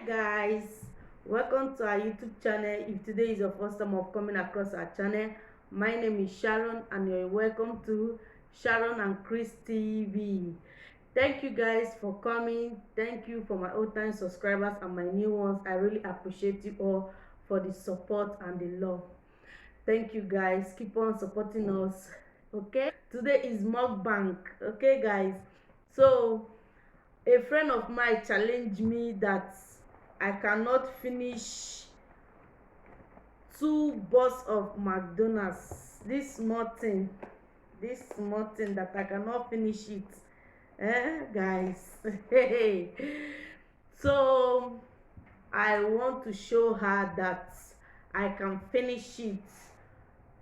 Guys, welcome to our YouTube channel. If today is your first time of coming across our channel, my name is Sharon and you're welcome to Sharon and Chris TV. Thank you guys for coming. Thank you for my old time subscribers and my new ones. I really appreciate you all for the support and the love. Thank you guys, keep on supporting us. Okay, today is mukbang. Okay guys, so a friend of mine challenged me that I cannot finish two box of McDonald's. This small thing that I cannot finish it, guys. So I want to show her that I can finish it.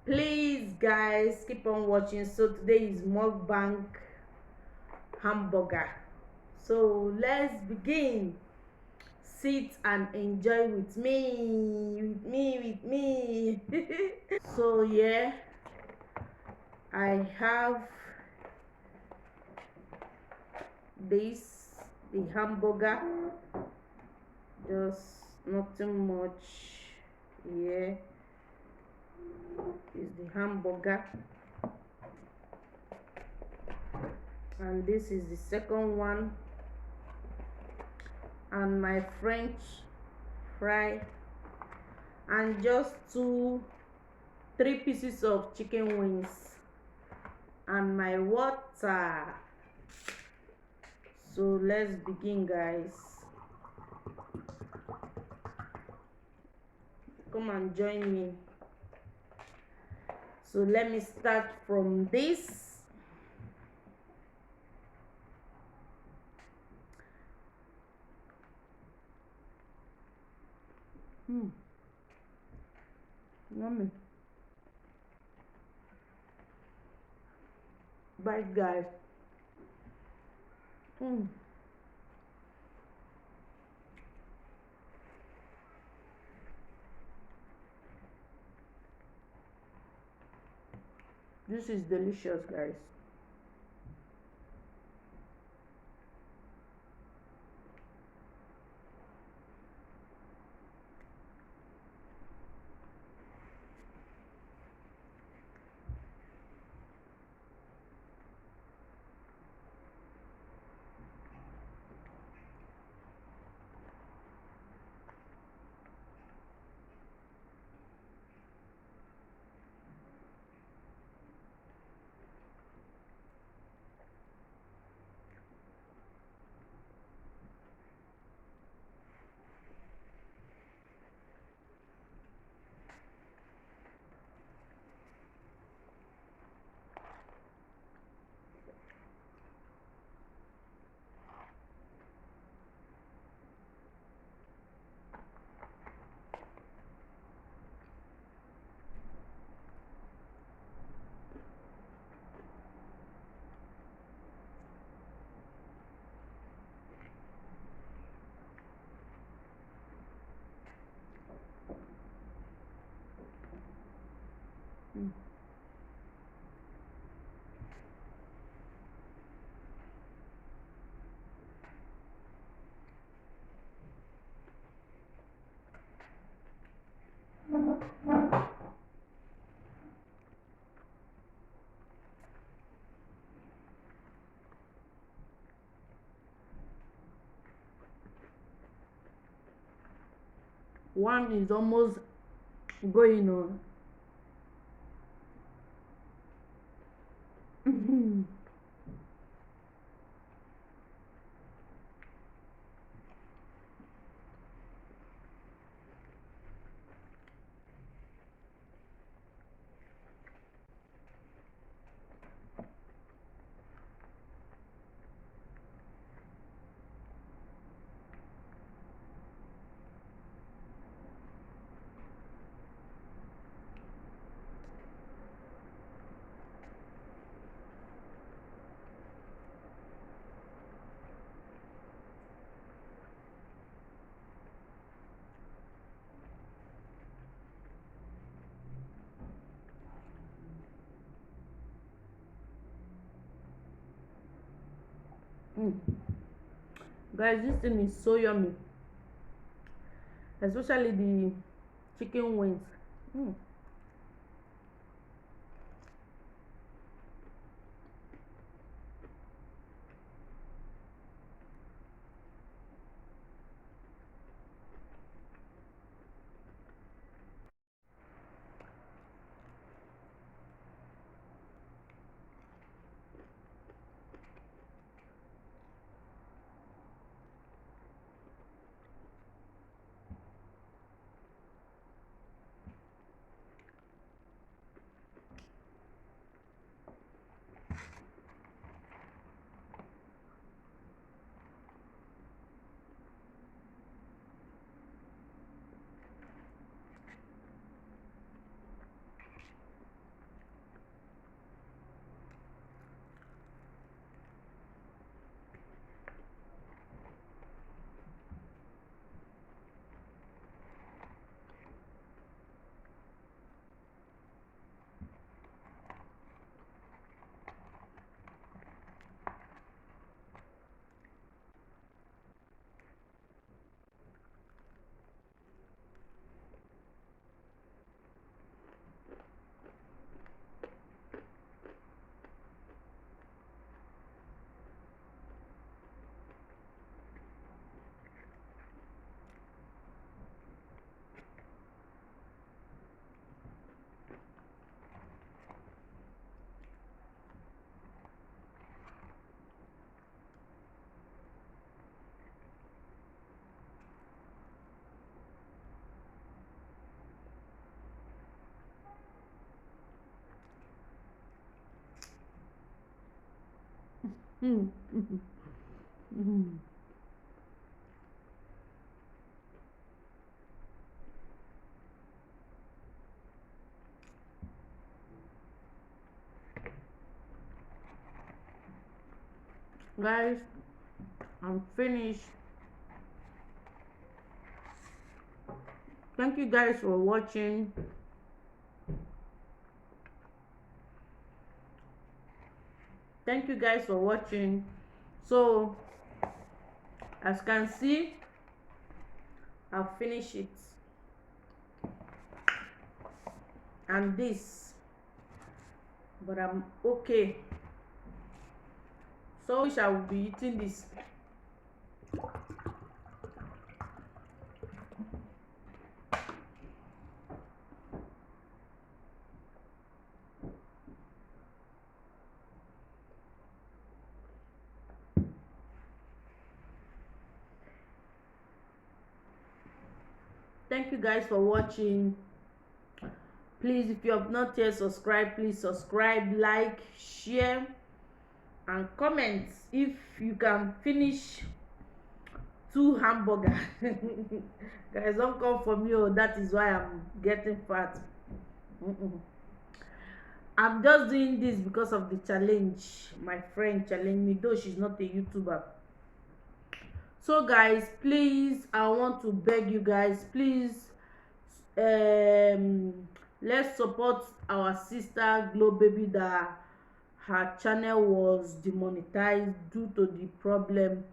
Please guys, keep on watching. So today is mukbang hamburger. So let's begin. Sit and enjoy with me. So yeah, I have this, the hamburger, just nothing much. Yeah, is the hamburger, and this is the second one, and my French fry, and just three pieces of chicken wings, and my water. So let's begin guys. Come and join me. So let me start from this. Yummy. Bye guys. This is delicious guys. One is almost going on. Guys, this thing is so yummy. especially the chicken wings. Mm. Mm. Mm. Guys, I'm finished. Thank you guys for watching. Thank you guys for watching. So as you can see, I'll finish it. And this, but I'm okay. So I will be eating this. Thank you guys for watching. Please, if you have not yet subscribed, please subscribe, like, share and comment if you can finish 2 hamburger. Guys, don't come for me. Oh, that is why I'm getting fat. I'm just doing this because of the challenge my friend challenged me, though she's not a YouTuber. So guys, please, I want to beg you guys, please, let's support our sister Glow Baby that her channel was demonetized due to the problem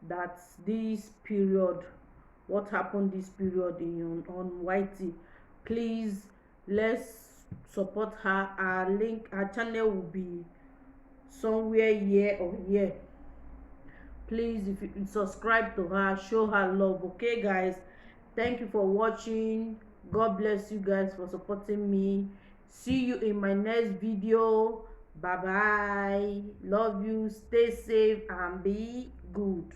that this period, what happened this period in on YT. Please, let's support her. Her link, her channel will be somewhere here or here. Please, if you subscribe to her, show her love. Okay guys, thank you for watching. God bless you guys for supporting me. See you in my next video. Bye bye. Love you. Stay safe and be good.